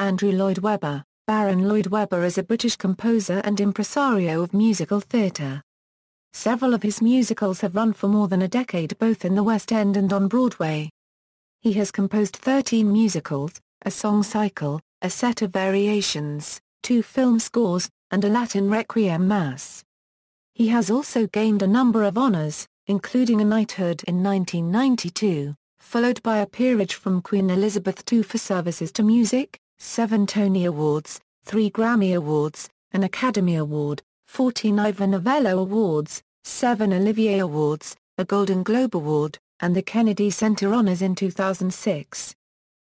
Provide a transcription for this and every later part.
Andrew Lloyd Webber. Baron Lloyd Webber is a British composer and impresario of musical theatre. Several of his musicals have run for more than a decade both in the West End and on Broadway. He has composed 13 musicals, a song cycle, a set of variations, 2 film scores, and a Latin Requiem Mass. He has also gained a number of honours, including a knighthood in 1992, followed by a peerage from Queen Elizabeth II for services to music, 7 Tony Awards, 3 Grammy Awards, an Academy Award, 14 Ivor Novello Awards, 7 Olivier Awards, a Golden Globe Award, and the Kennedy Center Honors in 2006.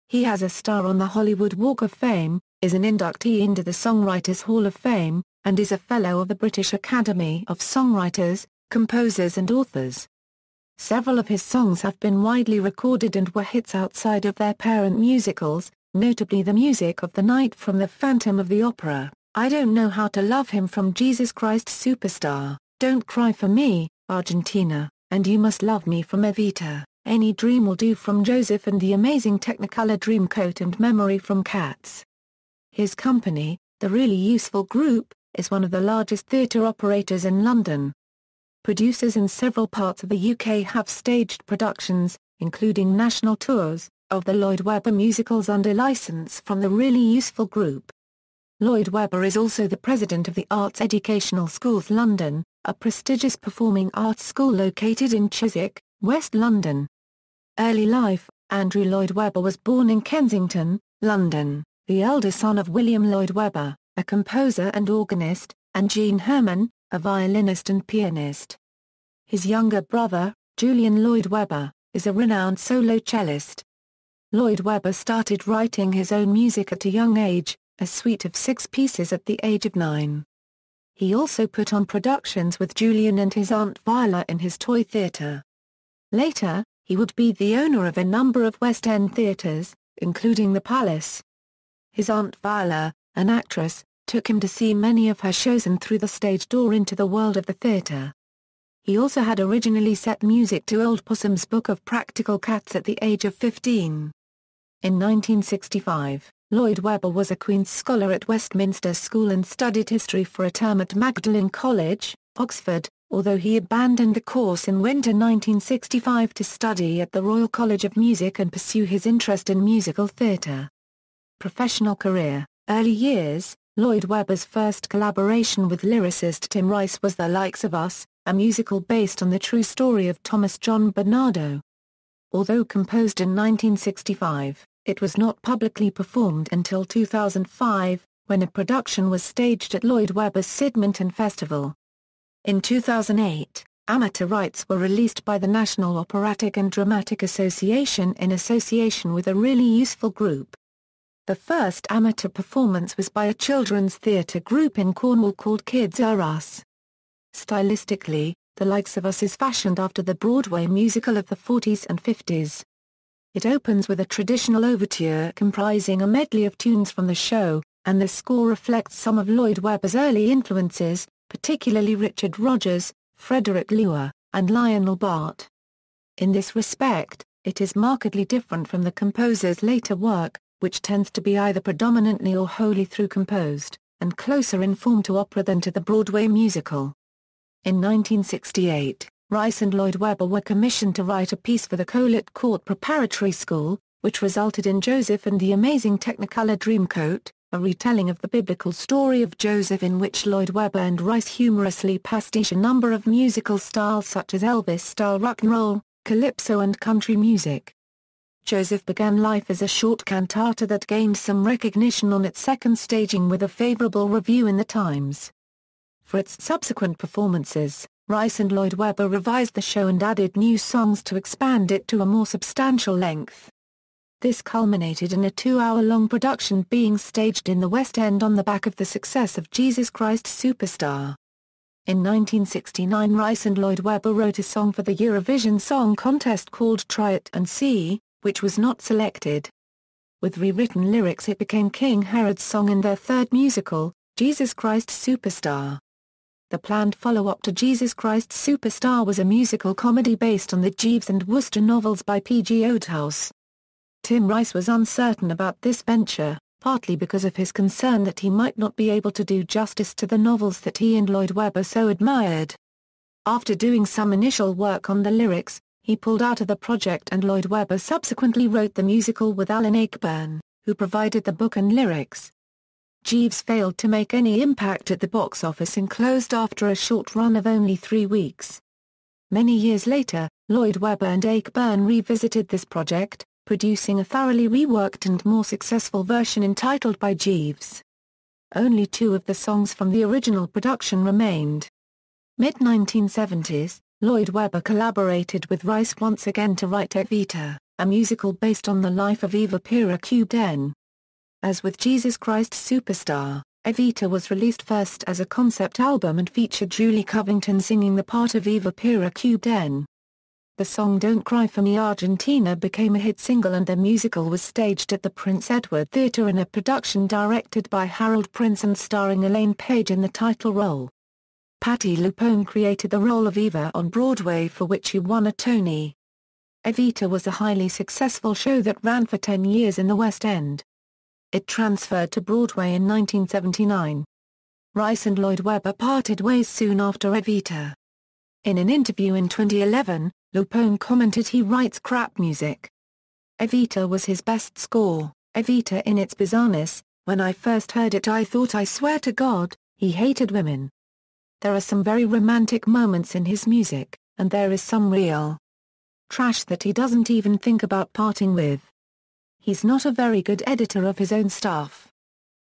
He has a star on the Hollywood Walk of Fame, is an inductee into the Songwriters Hall of Fame, and is a Fellow of the British Academy of Songwriters, Composers and Authors. Several of his songs have been widely recorded and were hits outside of their parent musicals, notably the music of the night from The Phantom of the Opera, I Don't Know How to Love Him from Jesus Christ Superstar, Don't Cry for Me, Argentina, and You Must Love Me from Evita, Any Dream Will Do from Joseph and the amazing Technicolor Dreamcoat and Memory from Cats. His company, the Really Useful Group, is one of the largest theatre operators in London. Producers in several parts of the UK have staged productions, including national tours, of the Lloyd Webber musicals under licence from the Really Useful Group. Lloyd Webber is also the president of the Arts Educational Schools London, a prestigious performing arts school located in Chiswick, West London. Early life: Andrew Lloyd Webber was born in Kensington, London, the elder son of William Lloyd Webber, a composer and organist, and Jean Herman, a violinist and pianist. His younger brother, Julian Lloyd Webber, is a renowned solo cellist. Lloyd Webber started writing his own music at a young age, a suite of 6 pieces at the age of 9. He also put on productions with Julian and his aunt Viola in his toy theatre. Later, he would be the owner of a number of West End theatres, including the Palace. His aunt Viola, an actress, took him to see many of her shows and through the stage door into the world of the theatre. He also had originally set music to Old Possum's Book of Practical Cats at the age of 15. In 1965, Lloyd Webber was a Queen's Scholar at Westminster School and studied history for a term at Magdalen College, Oxford, although he abandoned the course in winter 1965 to study at the Royal College of Music and pursue his interest in musical theatre. Professional career: early years: Lloyd Webber's first collaboration with lyricist Tim Rice was The Likes of Us, a musical based on the true story of Thomas John Bernardo. Although composed in 1965, it was not publicly performed until 2005, when a production was staged at Lloyd Webber's Sydmonton Festival. In 2008, amateur rights were released by the National Operatic and Dramatic Association in association with a Really Useful Group. The first amateur performance was by a children's theatre group in Cornwall called Kids Are Us. Stylistically, The Likes of Us is fashioned after the Broadway musical of the 40s and 50s. It opens with a traditional overture comprising a medley of tunes from the show, and the score reflects some of Lloyd Webber's early influences, particularly Richard Rodgers, Frederick Loewe, and Lionel Bart. In this respect, it is markedly different from the composer's later work, which tends to be either predominantly or wholly through composed, and closer in form to opera than to the Broadway musical. In 1968, Rice and Lloyd Webber were commissioned to write a piece for the Colet Court Preparatory School, which resulted in Joseph and the Amazing Technicolor Dreamcoat, a retelling of the biblical story of Joseph in which Lloyd Webber and Rice humorously pastiche a number of musical styles such as Elvis-style rock and roll, calypso and country music. Joseph began life as a short cantata that gained some recognition on its second staging with a favorable review in the Times. For its subsequent performances, Rice and Lloyd Webber revised the show and added new songs to expand it to a more substantial length. This culminated in a 2-hour-long production being staged in the West End on the back of the success of Jesus Christ Superstar. In 1969, Rice and Lloyd Webber wrote a song for the Eurovision Song Contest called Try It and See, which was not selected. With rewritten lyrics, it became King Herod's song in their third musical, Jesus Christ Superstar. The planned follow-up to Jesus Christ Superstar was a musical comedy based on the Jeeves and Wooster novels by P. G. Wodehouse. Tim Rice was uncertain about this venture, partly because of his concern that he might not be able to do justice to the novels that he and Lloyd Webber so admired. After doing some initial work on the lyrics, he pulled out of the project, and Lloyd Webber subsequently wrote the musical with Alan Ayckbourn, who provided the book and lyrics. Jeeves failed to make any impact at the box office and closed after a short run of only 3 weeks. Many years later, Lloyd Webber and Ayckbourn revisited this project, producing a thoroughly reworked and more successful version entitled By Jeeves. Only 2 of the songs from the original production remained. Mid-1970s, Lloyd Webber collaborated with Rice once again to write Evita, a musical based on the life of Eva Peerage. As with Jesus Christ Superstar, Evita was released first as a concept album and featured Julie Covington singing the part of Eva Peerage. The song Don't Cry for Me Argentina became a hit single, and the musical was staged at the Prince Edward Theatre in a production directed by Harold Prince and starring Elaine Paige in the title role. Patti LuPone created the role of Eva on Broadway, for which she won a Tony. Evita was a highly successful show that ran for 10 years in the West End. It transferred to Broadway in 1979. Rice and Lloyd Webber parted ways soon after Evita. In an interview in 2011, LuPone commented, "He writes crap music. Evita was his best score. Evita in its bizarreness, when I first heard it I thought, I swear to God, he hated women." There are some very romantic moments in his music, and there is some real trash that he doesn't even think about parting with. He's not a very good editor of his own stuff.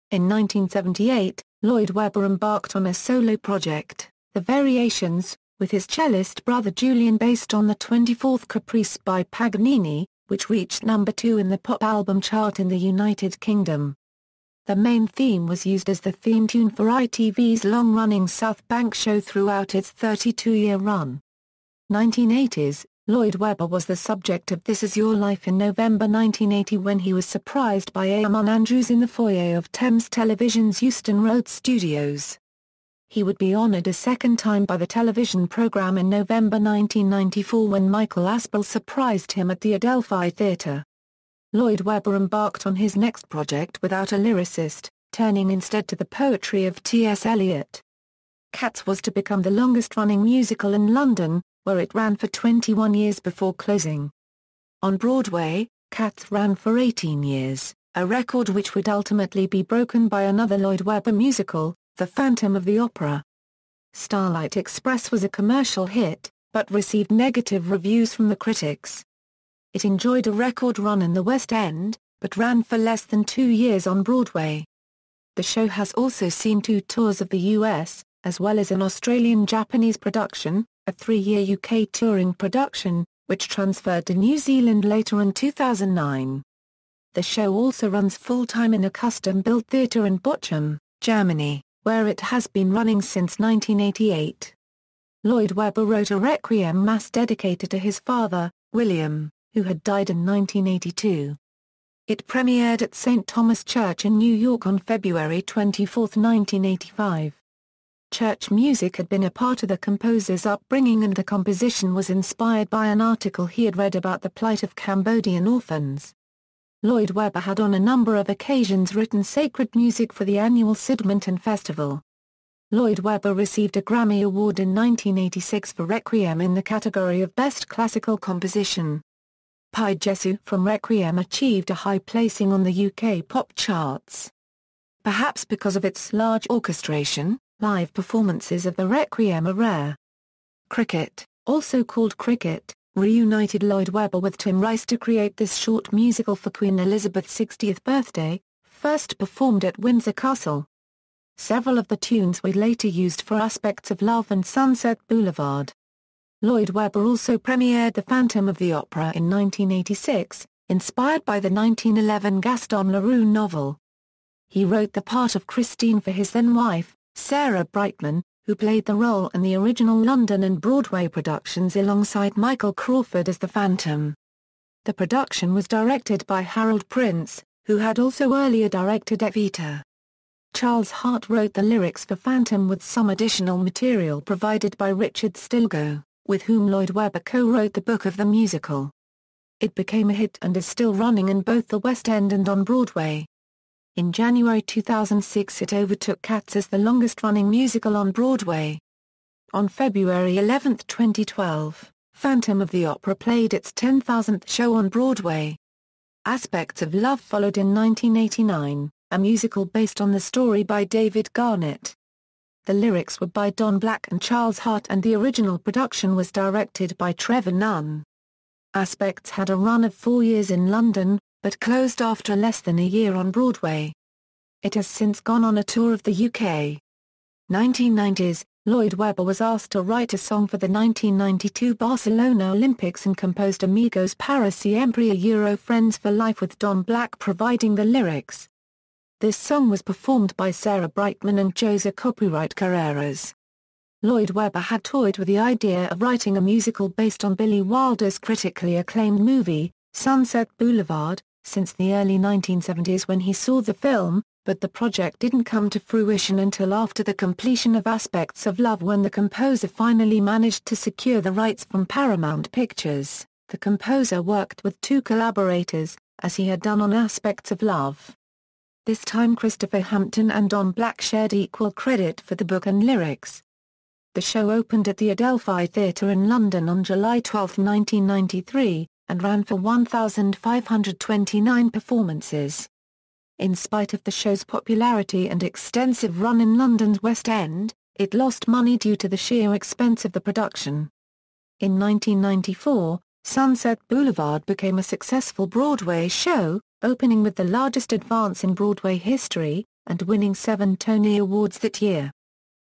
In 1978, Lloyd Webber embarked on a solo project, The Variations, with his cellist brother Julian, based on the 24th Caprice by Paganini, which reached number 2 in the pop album chart in the United Kingdom. The main theme was used as the theme tune for ITV's long-running South Bank show throughout its 32-year run. 1980s, Lloyd Webber was the subject of This Is Your Life in November 1980 when he was surprised by Eamon Andrews in the foyer of Thames Television's Euston Road studios. He would be honoured a second time by the television programme in November 1994 when Michael Aspel surprised him at the Adelphi Theatre. Lloyd Webber embarked on his next project without a lyricist, turning instead to the poetry of T.S. Eliot. Cats was to become the longest-running musical in London, where it ran for 21 years before closing. On Broadway, Cats ran for 18 years, a record which would ultimately be broken by another Lloyd Webber musical, The Phantom of the Opera. Starlight Express was a commercial hit, but received negative reviews from the critics. It enjoyed a record run in the West End, but ran for less than 2 years on Broadway. The show has also seen 2 tours of the US, as well as an Australian-Japanese production, a 3-year UK touring production, which transferred to New Zealand later in 2009. The show also runs full-time in a custom-built theatre in Bochum, Germany, where it has been running since 1988. Lloyd Webber wrote a Requiem Mass dedicated to his father, William, who had died in 1982. It premiered at St. Thomas Church in New York on February 24, 1985. Church music had been a part of the composer's upbringing, and the composition was inspired by an article he had read about the plight of Cambodian orphans. Lloyd Webber had on a number of occasions written sacred music for the annual Sydmonton Festival. Lloyd Webber received a Grammy Award in 1986 for Requiem in the category of Best Classical Composition. Pai Jesu from Requiem achieved a high placing on the UK pop charts. Perhaps because of its large orchestration, live performances of the Requiem are rare. Cricket, also called Cricket, reunited Lloyd Webber with Tim Rice to create this short musical for Queen Elizabeth's 60th birthday, first performed at Windsor Castle. Several of the tunes were later used for aspects of Love and Sunset Boulevard. Lloyd Webber also premiered The Phantom of the Opera in 1986, inspired by the 1911 Gaston Leroux novel. He wrote the part of Christine for his then-wife, Sarah Brightman, who played the role in the original London and Broadway productions alongside Michael Crawford as the Phantom. The production was directed by Harold Prince, who had also earlier directed Evita. Charles Hart wrote the lyrics for Phantom with some additional material provided by Richard Stilgoe, with whom Lloyd Webber co-wrote the book of the musical. It became a hit and is still running in both the West End and on Broadway. In January 2006 it overtook Cats as the longest-running musical on Broadway. On February 11, 2012, Phantom of the Opera played its 10,000th show on Broadway. Aspects of Love followed in 1989, a musical based on the story by David Garnett. The lyrics were by Don Black and Charles Hart and the original production was directed by Trevor Nunn. Aspects had a run of 4 years in London, but closed after less than a year on Broadway. It has since gone on a tour of the UK. 1990s, Lloyd Webber was asked to write a song for the 1992 Barcelona Olympics and composed Amigos para siempre Friends for Life with Don Black providing the lyrics. This song was performed by Sarah Brightman and Jose Copyright Carreras. Lloyd Webber had toyed with the idea of writing a musical based on Billy Wilder's critically acclaimed movie, Sunset Boulevard, since the early 1970s when he saw the film, but the project didn't come to fruition until after the completion of Aspects of Love when the composer finally managed to secure the rights from Paramount Pictures. The composer worked with 2 collaborators, as he had done on Aspects of Love. This time Christopher Hampton and Don Black shared equal credit for the book and lyrics. The show opened at the Adelphi Theatre in London on July 12, 1993, and ran for 1,529 performances. In spite of the show's popularity and extensive run in London's West End, it lost money due to the sheer expense of the production. In 1994, Sunset Boulevard became a successful Broadway show, opening with the largest advance in Broadway history, and winning 7 Tony Awards that year.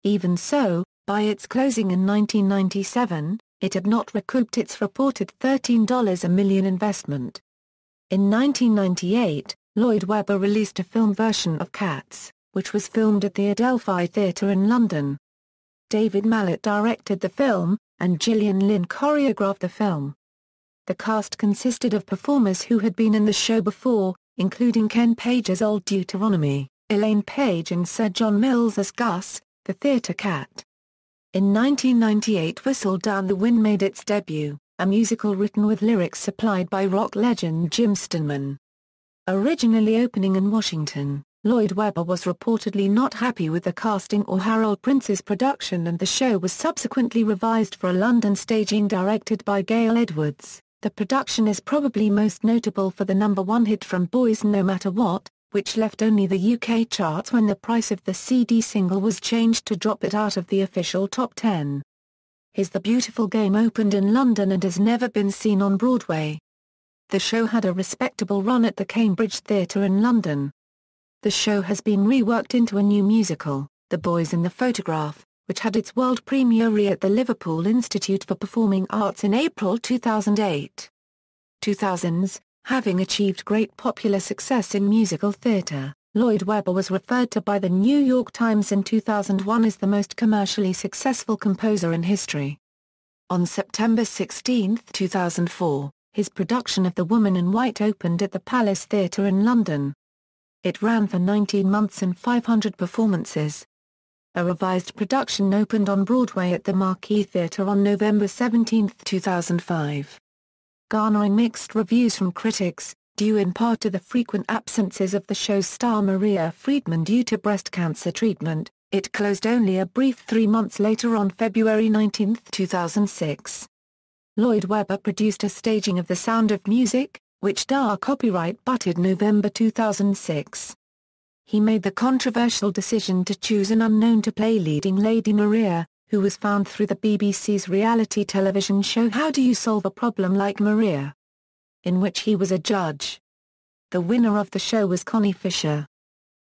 Even so, by its closing in 1997, it had not recouped its reported $13 a million investment. In 1998, Lloyd Webber released a film version of Cats, which was filmed at the Adelphi Theatre in London. David Mallet directed the film, and Gillian Lynne choreographed the film. The cast consisted of performers who had been in the show before, including Ken Page as Old Deuteronomy, Elaine Page and Sir John Mills as Gus, the theatre cat. In 1998 Whistle Down the Wind made its debut, a musical written with lyrics supplied by rock legend Jim Steinman. Originally opening in Washington, Lloyd Webber was reportedly not happy with the casting or Harold Prince's production and the show was subsequently revised for a London staging directed by Gail Edwards. The production is probably most notable for the #1 hit from Boys No Matter What, which left only the UK charts when the price of the CD single was changed to drop it out of the official top 10. Is the Beautiful Game opened in London and has never been seen on Broadway. The show had a respectable run at the Cambridge Theatre in London. The show has been reworked into a new musical, The Boys in the Photograph, which had its world premiere at the Liverpool Institute for Performing Arts in April 2008. 2000s, having achieved great popular success in musical theatre, Lloyd Webber was referred to by the New York Times in 2001 as the most commercially successful composer in history. On September 16, 2004, his production of The Woman in White opened at the Palace Theatre in London. It ran for 19 months and 500 performances. A revised production opened on Broadway at the Marquis Theatre on November 17, 2005. Garnering mixed reviews from critics, due in part to the frequent absences of the show's star Maria Friedman due to breast cancer treatment, it closed only a brief 3 months later on February 19, 2006. Lloyd Webber produced a staging of The Sound of Music, which DAR copyright butted November 2006. He made the controversial decision to choose an unknown to play leading Lady Maria, who was found through the BBC's reality television show How Do You Solve a Problem Like Maria?, in which he was a judge. The winner of the show was Connie Fisher.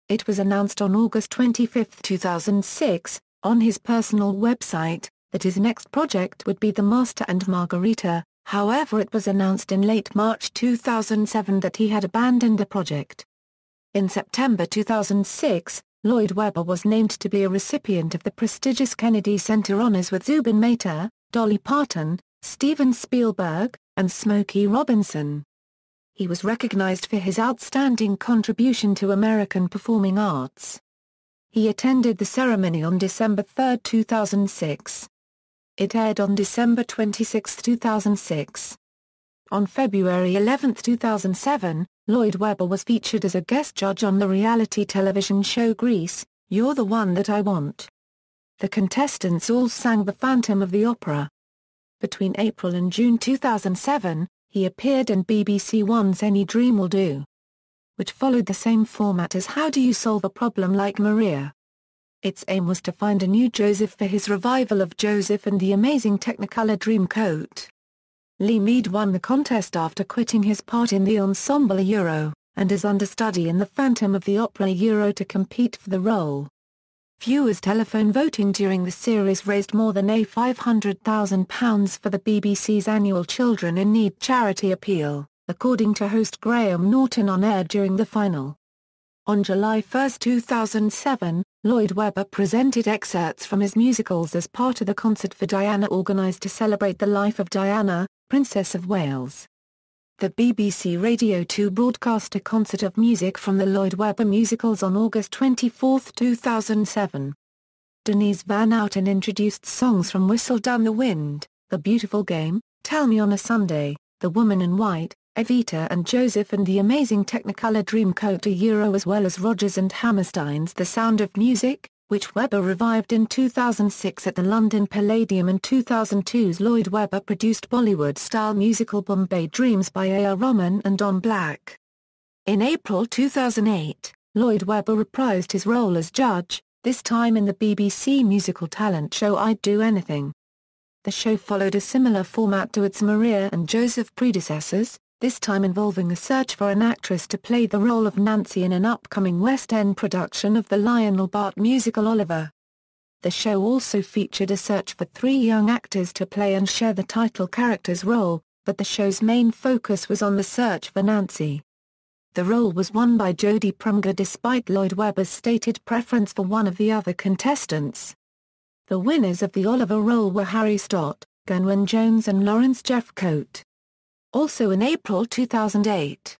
It was announced on August 25, 2006, on his personal website, that his next project would be The Master and Margarita. However, it was announced in late March 2007 that he had abandoned the project. In September 2006, Lloyd Webber was named to be a recipient of the prestigious Kennedy Center Honors with Zubin Mehta, Dolly Parton, Steven Spielberg, and Smokey Robinson. He was recognized for his outstanding contribution to American performing arts. He attended the ceremony on December 3, 2006. It aired on December 26, 2006. On February 11, 2007, Lloyd Webber was featured as a guest judge on the reality television show Grease, You're the One That I Want. The contestants all sang The Phantom of the Opera. Between April and June 2007, he appeared in BBC One's Any Dream Will Do, which followed the same format as How Do You Solve a Problem Like Maria. Its aim was to find a new Joseph for his revival of Joseph and the Amazing Technicolor Dreamcoat. Lee Mead won the contest after quitting his part in the ensemble Euro, and as understudy in The Phantom of the Opera Euro to compete for the role. Viewers' telephone voting during the series raised more than £500,000 for the BBC's annual Children in Need charity appeal, according to host Graham Norton on air during the final. On July 1, 2007, Lloyd Webber presented excerpts from his musicals as part of the Concert for Diana organised to celebrate the life of Diana, Princess of Wales. The BBC Radio 2 broadcast a concert of music from the Lloyd Webber musicals on August 24, 2007. Denise Van Outen introduced songs from Whistle Down the Wind, The Beautiful Game, Tell Me on a Sunday, The Woman in White, Evita and Joseph and the Amazing Technicolor Dreamcoat Euro, as well as Rodgers and Hammerstein's The Sound of Music, which Webber revived in 2006 at the London Palladium, and 2002's Lloyd Webber produced Bollywood-style musical Bombay Dreams by A.R. Rahman and Don Black. In April 2008, Lloyd Webber reprised his role as judge, this time in the BBC musical talent show I'd Do Anything. The show followed a similar format to its Maria and Joseph predecessors, this time involving a search for an actress to play the role of Nancy in an upcoming West End production of the Lionel Bart musical Oliver. The show also featured a search for 3 young actors to play and share the title character's role, but the show's main focus was on the search for Nancy. The role was won by Jodie Prumger despite Lloyd Webber's stated preference for one of the other contestants. The winners of the Oliver role were Harry Stott, Ganwen Jones and Lawrence Jeffcoat. Also in April 2008,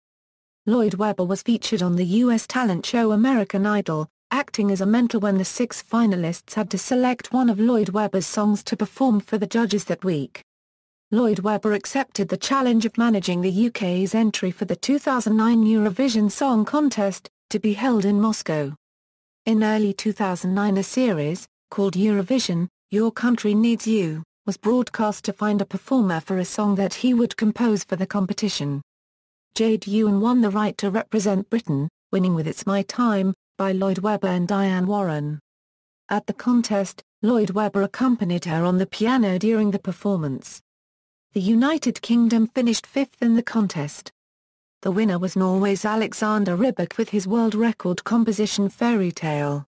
Lloyd Webber was featured on the U.S. talent show American Idol, acting as a mentor when the 6 finalists had to select one of Lloyd Webber's songs to perform for the judges that week. Lloyd Webber accepted the challenge of managing the UK's entry for the 2009 Eurovision Song Contest, to be held in Moscow. In early 2009, a series, called Eurovision, Your Country Needs You, was broadcast to find a performer for a song that he would compose for the competition. Jade Ewan won the right to represent Britain, winning with It's My Time, by Lloyd Webber and Diane Warren. At the contest, Lloyd Webber accompanied her on the piano during the performance. The United Kingdom finished 5th in the contest. The winner was Norway's Alexander Rybak with his world record composition Fairy Tale.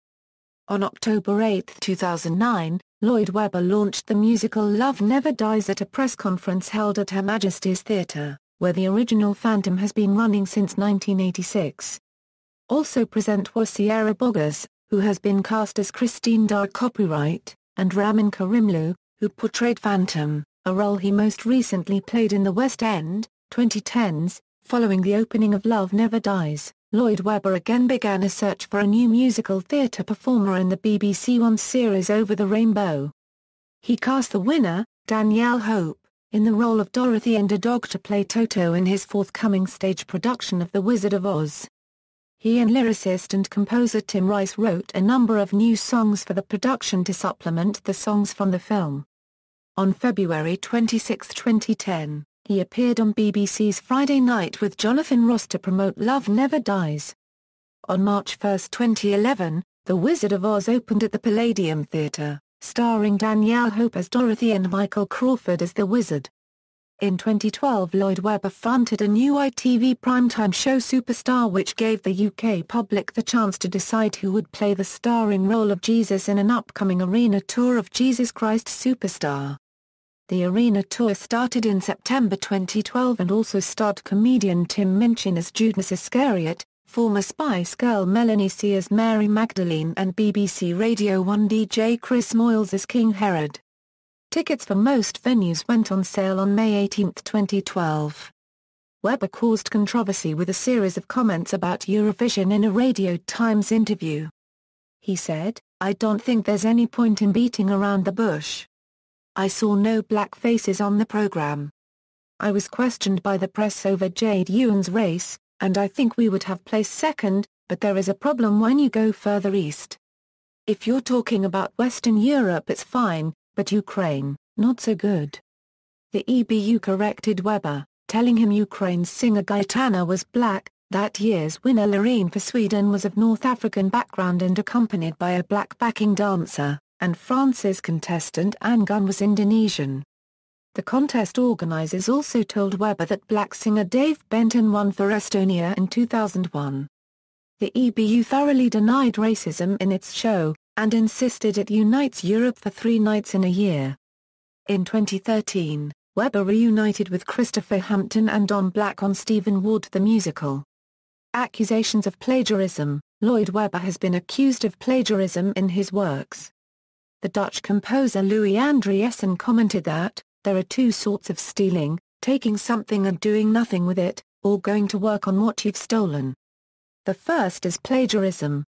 On October 8, 2009, Lloyd Webber launched the musical Love Never Dies at a press conference held at Her Majesty's Theatre, where the original Phantom has been running since 1986. Also present was Sierra Boggess, who has been cast as Christine Dar Copyright, and Ramin Karimloo, who portrayed Phantom, a role he most recently played in the West End, 2010s. Following the opening of Love Never Dies, Lloyd Webber again began a search for a new musical theatre performer in the BBC One series Over the Rainbow. He cast the winner, Danielle Hope, in the role of Dorothy Underdog to play Toto in his forthcoming stage production of The Wizard of Oz. He and lyricist and composer Tim Rice wrote a number of new songs for the production to supplement the songs from the film. On February 26, 2010, he appeared on BBC's Friday Night with Jonathan Ross to promote Love Never Dies. On March 1, 2011, The Wizard of Oz opened at the Palladium Theatre, starring Danielle Hope as Dorothy and Michael Crawford as the Wizard. In 2012, Lloyd Webber fronted a new ITV primetime show Superstar, which gave the UK public the chance to decide who would play the starring role of Jesus in an upcoming arena tour of Jesus Christ Superstar. The arena tour started in September 2012 and also starred comedian Tim Minchin as Judas Iscariot, former Spice Girl Melanie C as Mary Magdalene and BBC Radio 1 DJ Chris Moyles as King Herod. Tickets for most venues went on sale on May 18, 2012. Webber caused controversy with a series of comments about Eurovision in a Radio Times interview. He said, "I don't think there's any point in beating around the bush. I saw no black faces on the program. I was questioned by the press over Jade Ewan's race, and I think we would have placed second, but there is a problem when you go further east. If you're talking about Western Europe it's fine, but Ukraine, not so good." The EBU corrected Webber, telling him Ukraine's singer Gaetana was black. That year's winner Loreen for Sweden was of North African background and accompanied by a black backing dancer, and France's contestant Anne Gunn was Indonesian. The contest organizers also told Webber that black singer Dave Benton won for Estonia in 2001. The EBU thoroughly denied racism in its show, and insisted it unites Europe for 3 nights in a year. In 2013, Webber reunited with Christopher Hampton and Don Black on Stephen Ward the Musical. Accusations of plagiarism. Lloyd Webber has been accused of plagiarism in his works. The Dutch composer Louis Andriessen commented that, "There are 2 sorts of stealing, taking something and doing nothing with it, or going to work on what you've stolen. The first is plagiarism."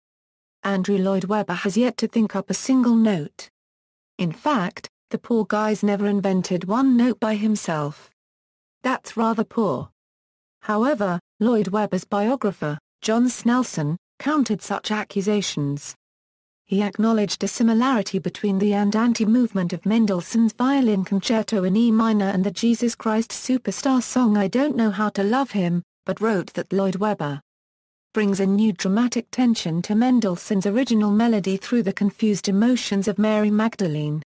Andrew Lloyd Webber has yet to think up a single note. In fact, the poor guy's never invented one note by himself. That's rather poor. However, Lloyd Webber's biographer, John Snelson, countered such accusations. He acknowledged a similarity between the Andante movement of Mendelssohn's Violin Concerto in E minor and the Jesus Christ Superstar song I Don't Know How to Love Him, but wrote that Lloyd Webber brings a new dramatic tension to Mendelssohn's original melody through the confused emotions of Mary Magdalene.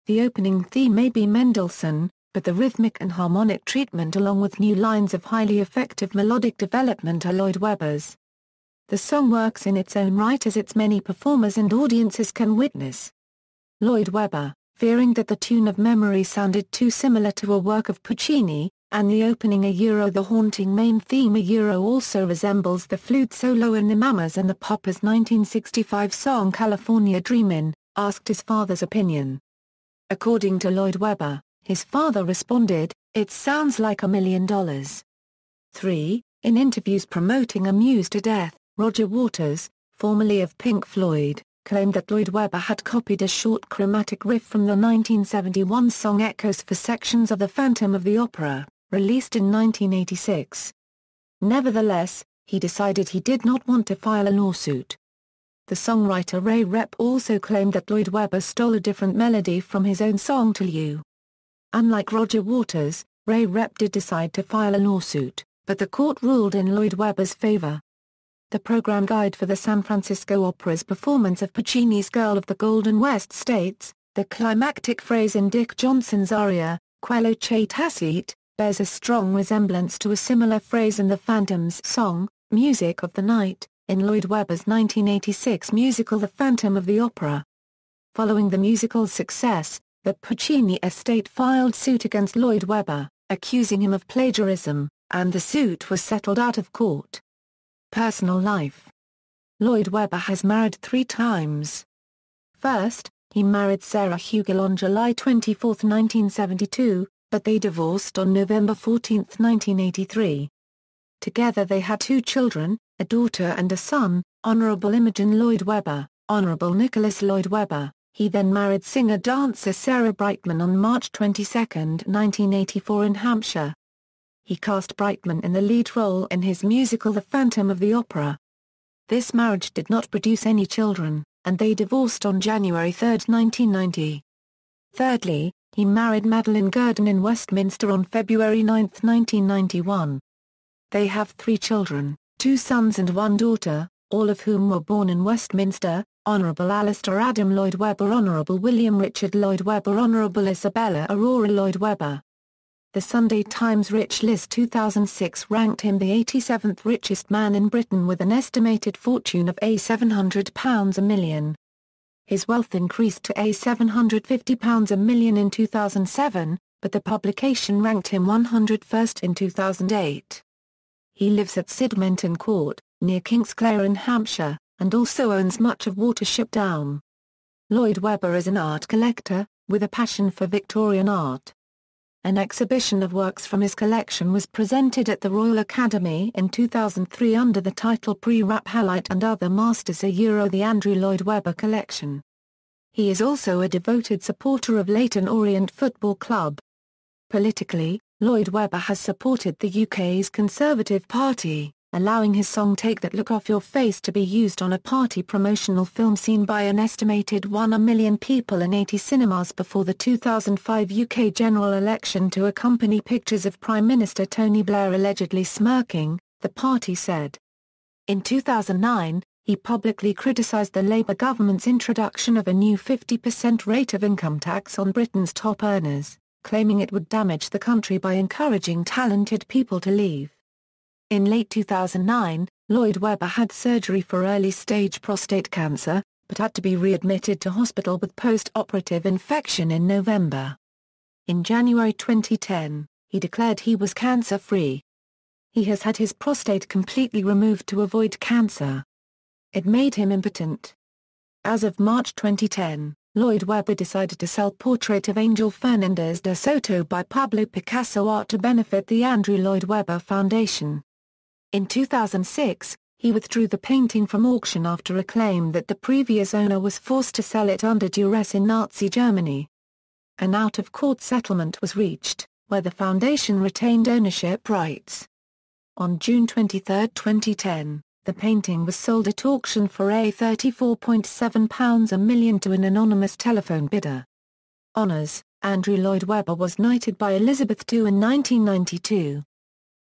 The opening theme may be Mendelssohn, but the rhythmic and harmonic treatment along with new lines of highly effective melodic development are Lloyd Webber's. The song works in its own right as its many performers and audiences can witness. Lloyd Webber, fearing that the tune of Memory sounded too similar to a work of Puccini, and the opening the haunting main theme also resembles the flute solo in the Mamas and the Papas 1965 song California Dreamin', asked his father's opinion. According to Lloyd Webber, his father responded, "It sounds like $1 million." 3. In interviews promoting Amused to Death, Roger Waters, formerly of Pink Floyd, claimed that Lloyd Webber had copied a short chromatic riff from the 1971 song Echoes for sections of The Phantom of the Opera, released in 1986. Nevertheless, he decided he did not want to file a lawsuit. The songwriter Ray Rep also claimed that Lloyd Webber stole a different melody from his own song Till You. Unlike Roger Waters, Ray Rep did decide to file a lawsuit, but the court ruled in Lloyd Webber's favor. The program guide for the San Francisco Opera's performance of Puccini's Girl of the Golden West states, the climactic phrase in Dick Johnson's aria, Quello che tacit, bears a strong resemblance to a similar phrase in the Phantom's song, Music of the Night, in Lloyd Webber's 1986 musical The Phantom of the Opera. Following the musical's success, the Puccini estate filed suit against Lloyd Webber, accusing him of plagiarism, and the suit was settled out of court. Personal life. Lloyd Webber has married 3 times. First, he married Sarah Hugel on July 24, 1972, but they divorced on November 14, 1983. Together they had 2 children, a daughter and a son, Honorable Imogen Lloyd Webber, Honorable Nicholas Lloyd Webber. He then married singer-dancer Sarah Brightman on March 22, 1984 in Hampshire. He cast Brightman in the lead role in his musical The Phantom of the Opera. This marriage did not produce any children, and they divorced on January 3, 1990. Thirdly, he married Madeline Gurdon in Westminster on February 9, 1991. They have 3 children, 2 sons and 1 daughter, all of whom were born in Westminster, Honorable Alistair Adam Lloyd Webber, Honorable William Richard Lloyd Webber, Honorable Isabella Aurora Lloyd Webber. The Sunday Times Rich List 2006 ranked him the 87th richest man in Britain with an estimated fortune of £700 a million. His wealth increased to £750 a million in 2007, but the publication ranked him 101st in 2008. He lives at Sidmenton Court, near Kingsclere in Hampshire, and also owns much of Watership Down. Lloyd Webber is an art collector, with a passion for Victorian art. An exhibition of works from his collection was presented at the Royal Academy in 2003 under the title Pre-Raphaelite and Other Masters the Andrew Lloyd Webber Collection. He is also a devoted supporter of Leyton Orient Football Club. Politically, Lloyd Webber has supported the UK's Conservative Party, allowing his song Take That Look Off Your Face to be used on a party promotional film seen by an estimated 1 million people in 80 cinemas before the 2005 UK general election to accompany pictures of Prime Minister Tony Blair allegedly smirking, the party said. In 2009, he publicly criticised the Labour government's introduction of a new 50% rate of income tax on Britain's top earners, claiming it would damage the country by encouraging talented people to leave. In late 2009, Lloyd Webber had surgery for early-stage prostate cancer, but had to be readmitted to hospital with post-operative infection in November. In January 2010, he declared he was cancer-free. He has had his prostate completely removed to avoid cancer. It made him impotent. As of March 2010, Lloyd Webber decided to sell Portrait of Angel Fernandez de Soto by Pablo Picasso art to benefit the Andrew Lloyd Webber Foundation. In 2006, he withdrew the painting from auction after a claim that the previous owner was forced to sell it under duress in Nazi Germany. An out-of-court settlement was reached, where the foundation retained ownership rights. On June 23, 2010, the painting was sold at auction for £34.7 a million to an anonymous telephone bidder. Honours: Andrew Lloyd Webber was knighted by Elizabeth II in 1992.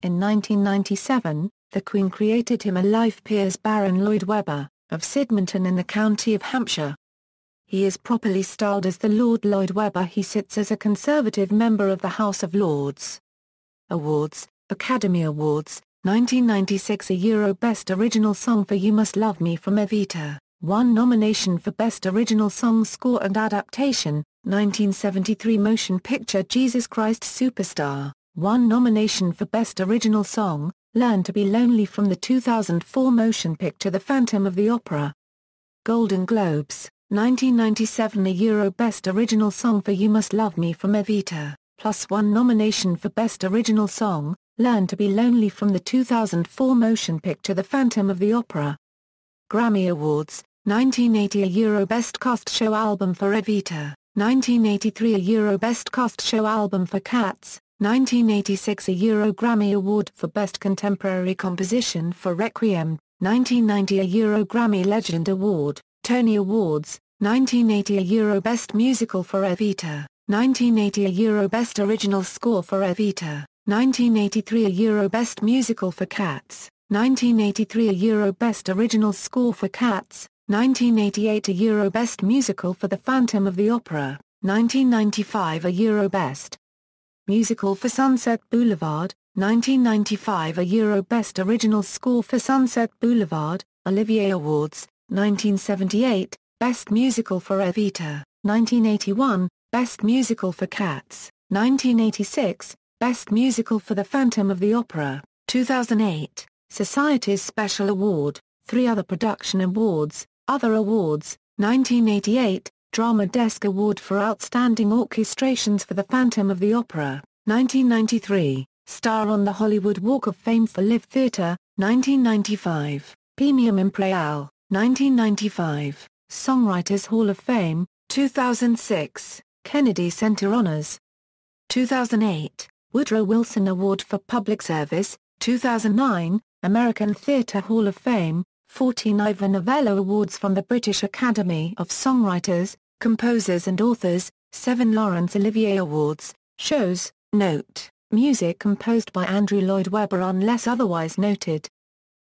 In 1997, the Queen created him a life peer as Baron Lloyd Webber, of Sydmonton in the county of Hampshire. He is properly styled as the Lord Lloyd Webber. He sits as a Conservative member of the House of Lords. Awards: Academy Awards, 1996 a Euro Best Original Song for You Must Love Me from Evita, 1 nomination for Best Original Song Score and Adaptation, 1973 Motion Picture Jesus Christ Superstar, 1 nomination for Best Original Song, Learn to Be Lonely from the 2004 motion picture The Phantom of the Opera. Golden Globes, 1997 a Euro Best Original Song for You Must Love Me from Evita, plus 1 nomination for Best Original Song, Learn to Be Lonely from the 2004 motion picture The Phantom of the Opera. Grammy Awards, 1980 a Euro Best Cast Show Album for Evita, 1983 a Euro Best Cast Show Album for Cats, 1986 a Euro Grammy Award for Best Contemporary Composition for Requiem, 1990 a Euro Grammy Legend Award, Tony Awards, 1980 a Euro Best Musical for Evita, 1980 a Euro Best Original Score for Evita, 1983 a Euro Best Musical for Cats, 1983 a Euro Best Original Score for Cats, 1988 a Euro Best Musical for The Phantom of the Opera, 1995 a Euro Best Musical for Sunset Boulevard, 1995 a Euro Best Original Score for Sunset Boulevard, Olivier Awards, 1978, Best Musical for Evita, 1981, Best Musical for Cats, 1986, Best Musical for The Phantom of the Opera, 2008, Society's Special Award, 3 other production awards, other awards, 1988, Drama Desk Award for Outstanding Orchestrations for The Phantom of the Opera, 1993, Star on the Hollywood Walk of Fame for Live Theatre, 1995, Premium Imperial, 1995, Songwriters Hall of Fame, 2006, Kennedy Center Honors, 2008, Woodrow Wilson Award for Public Service, 2009, American Theatre Hall of Fame, 14 Ivor Novello Awards from the British Academy of Songwriters, Composers and Authors, 7 Laurence Olivier Awards, shows, note, music composed by Andrew Lloyd Webber unless otherwise noted.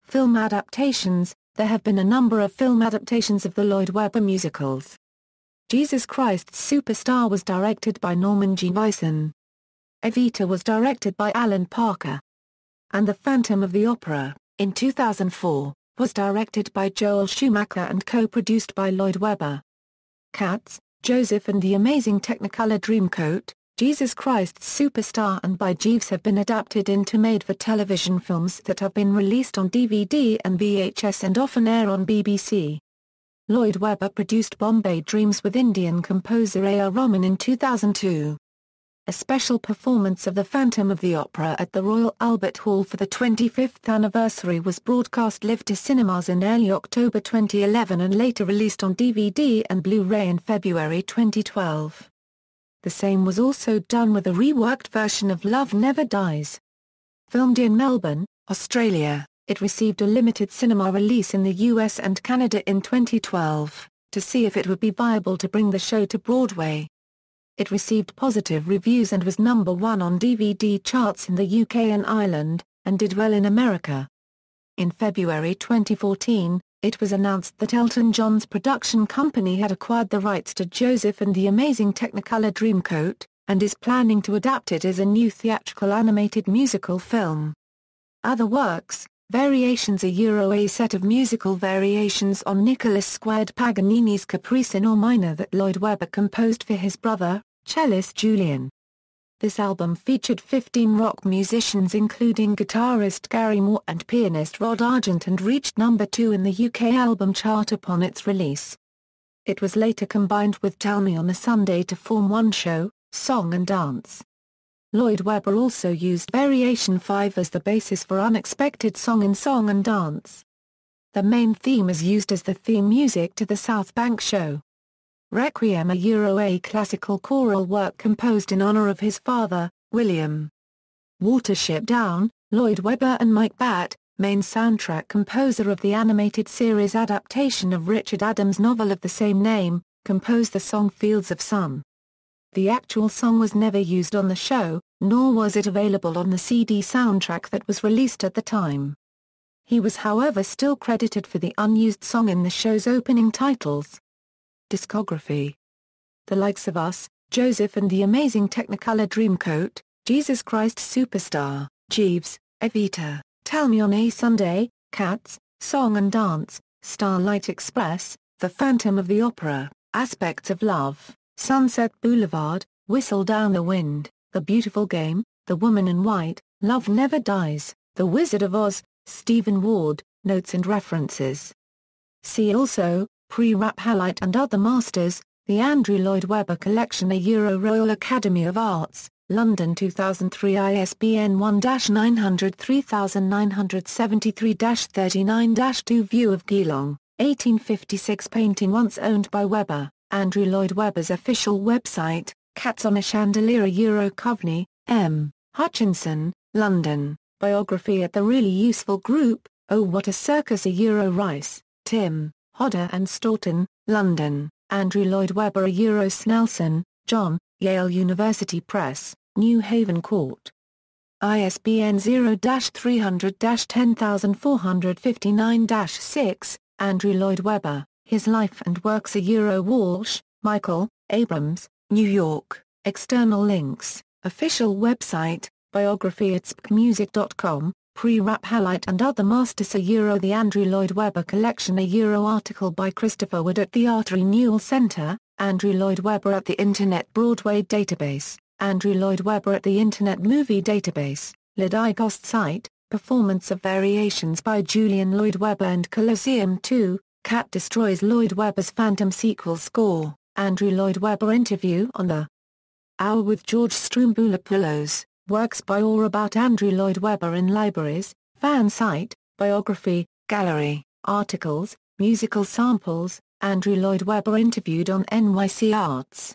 Film adaptations: there have been a number of film adaptations of the Lloyd Webber musicals. Jesus Christ Superstar was directed by Norman G. Wyson. Evita was directed by Alan Parker. And The Phantom of the Opera, in 2004, was directed by Joel Schumacher and co-produced by Lloyd Webber. Cats, Joseph and the Amazing Technicolor Dreamcoat, Jesus Christ Superstar and By Jeeves have been adapted into made-for-television films that have been released on DVD and VHS and often air on BBC. Lloyd Webber produced Bombay Dreams with Indian composer A.R. Rahman in 2002. A special performance of The Phantom of the Opera at the Royal Albert Hall for the 25th anniversary was broadcast live to cinemas in early October 2011 and later released on DVD and Blu-ray in February 2012. The same was also done with a reworked version of Love Never Dies. Filmed in Melbourne, Australia. It received a limited cinema release in the US and Canada in 2012, to see if it would be viable to bring the show to Broadway. It received positive reviews and was number 1 on DVD charts in the UK and Ireland, and did well in America. In February 2014, it was announced that Elton John's production company had acquired the rights to Joseph and the Amazing Technicolor Dreamcoat, and is planning to adapt it as a new theatrical animated musical film. Other works: Variations, a set of musical variations on Nicholas Squared Paganini's Caprice in Or minor that Lloyd Webber composed for his brother, cellist Julian. This album featured 15 rock musicians including guitarist Gary Moore and pianist Rod Argent, and reached number 2 in the UK album chart upon its release. It was later combined with Tell Me on a Sunday to form one show, Song and Dance. Lloyd Webber also used Variation 5 as the basis for Unexpected Song in Song and Dance. The main theme is used as the theme music to the South Bank show. Requiem, a classical choral work composed in honor of his father, William. Watership Down, Lloyd Webber and Mike Batt, main soundtrack composer of the animated series adaptation of Richard Adams' novel of the same name, composed the song Fields of Sun. The actual song was never used on the show, nor was it available on the CD soundtrack that was released at the time. He was however still credited for the unused song in the show's opening titles. Discography: The Likes of Us, Joseph and the Amazing Technicolor Dreamcoat, Jesus Christ Superstar, Jeeves, Evita, Tell Me on a Sunday, Cats, Song and Dance, Starlight Express, The Phantom of the Opera, Aspects of Love, Sunset Boulevard, Whistle Down the Wind, The Beautiful Game, The Woman in White, Love Never Dies, The Wizard of Oz, Stephen Ward, Notes and References. See also, Pre-Rap Highlight and Other Masters, The Andrew Lloyd Webber Collection, a Royal Academy of Arts, London 2003, ISBN 1-903973-39-2. View of Geelong, 1856 painting once owned by Webber. Andrew Lloyd Webber's official website, Cats on a Chandelier, Coveney, M. Hutchinson, London. Biography at the Really Useful Group, Oh What a Circus, Rice, Tim, Hodder and Staunton, London. Andrew Lloyd Webber, Snelson, John, Yale University Press, New Haven Court. ISBN 0-300-10459-6, Andrew Lloyd Webber, His Life and Works, Walsh, Michael, Abrams, New York. External links: official website, biography at spcmusic.com, Pre-Rap Highlight and Other Masters, The Andrew Lloyd Webber Collection, article by Christopher Wood at the Art Renewal Center, Andrew Lloyd Webber at the Internet Broadway Database, Andrew Lloyd Webber at the Internet Movie Database, Ledighost site, performance of Variations by Julian Lloyd Webber and Colosseum 2, Cat destroys Lloyd Webber's Phantom sequel score, Andrew Lloyd Webber interview on the Hour with George Stroumboulopoulos, works by or about Andrew Lloyd Webber in libraries, fan site, biography, gallery, articles, musical samples, Andrew Lloyd Webber interviewed on NYC Arts.